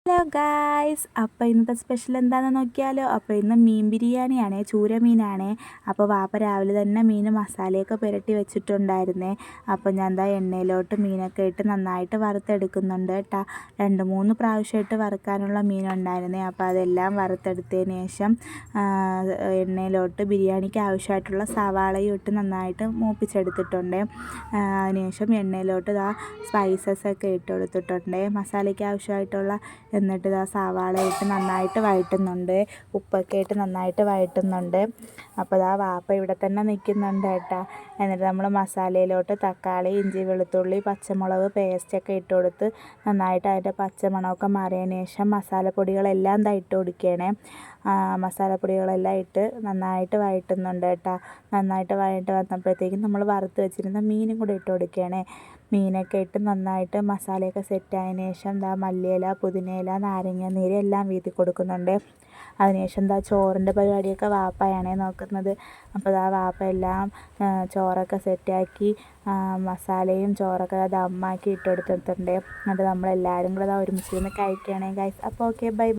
Hello guys, അപ്പോൾ ഇന്നത്തെ special എന്താണെന്ന് നോക്കിയാലോ. അപ്പോൾ ഇന്ന് മീൻ ബിരിയാണിയാണേ, ചൂര മീനാണേ. അപ്പോൾ വാപ്പ രാവിലെ തന്നെ മീൻ മസാലയൊക്കെ പുരട്ടി വെച്ചിട്ടുണ്ടായിരുന്നേ. അപ്പോൾ ഞാൻ എന്താ എണ്ണയിലോട്ട് മീനൊക്കെ ഇട്ട് നന്നായിട്ട് വറുത്തെടുക്കുന്നുണ്ട് കേട്ടോ. 2-3 പ്രാവശ്യമായിട്ട് വറുക്കാനുള്ള മീനുണ്ടായിരുന്നേ. അപ്പോൾ അതെല്ലാം വറുത്തെടുത്തതിന് ശേഷം എണ്ണയിലോട്ട് ബിരിയാണിക്ക് ആവശ്യമായിട്ടുള്ള സവാളയും ഇട്ട് നന്നായിട്ട് മൂപ്പിച്ചെടുത്തിട്ടുണ്ട്. അതിനുശേഷം എണ്ണയിലോട്ട് സ്പൈസസൊക്കെ ഇട്ട് കൊടുത്തിട്ടുണ്ട്, മസാലയ്ക്ക് ആവശ്യമായിട്ടുള്ള. എന്നിട്ട് സവാള ഇട്ട് നന്നായിട്ട് വഴറ്റുന്നുണ്ട്, ഉപ്പൊക്കെ ഇട്ട് നന്നായിട്ട് വഴറ്റുന്നുണ്ട്. അപ്പോൾ വാപ്പ ഇവിടെ തന്നെ നിൽക്കുന്നുണ്ട് കേട്ടോ. എന്നിട്ട് നമ്മൾ മസാലയിലോട്ട് തക്കാളി, ഇഞ്ചി, വെളുത്തുള്ളി, പച്ചമുളക് പേസ്റ്റൊക്കെ ഇട്ട് കൊടുത്ത് നന്നായിട്ട് അതിൻ്റെ പച്ചമണമൊക്കെ മാറിയതിന് ശേഷം മസാലപ്പൊടികളെല്ലാം ഇട്ട് കൊടുക്കുകയാണേ. മസാലപ്പൊടികളെല്ലാം ഇട്ട് നന്നായിട്ട് വഴറ്റുന്നുണ്ട് കേട്ടോ. നന്നായിട്ട് വഴറ്റി വന്നപ്പോഴത്തേക്കും നമ്മൾ വറുത്ത് വെച്ചിരുന്ന മീനും കൂടെ ഇട്ട് കൊടുക്കുകയാണേ. മീനൊക്കെ ഇട്ട് നന്നായിട്ട് മസാലയൊക്കെ സെറ്റായതിന് ശേഷം മല്ലിയില, പുതിനയില, നാരങ്ങ നീര് എല്ലാം വീതി കൊടുക്കുന്നുണ്ട്. അതിനുശേഷം ചോറിൻ്റെ പരിപാടിയൊക്കെ വാപ്പയാണേ നോക്കുന്നത്. അപ്പോൾ വാപ്പ എല്ലാം ചോറൊക്കെ സെറ്റാക്കി മസാലയും ചോറൊക്കെ ദമ്മാക്കി ഇട്ട് കൊടുത്തിട്ടുണ്ട്. എന്നിട്ട് നമ്മളെല്ലാവരും കൂടെ ഒരുമിച്ചിരുന്ന് കഴിക്കുകയാണേ ഗൈസ്. അപ്പോൾ ഓക്കെ, ബൈ.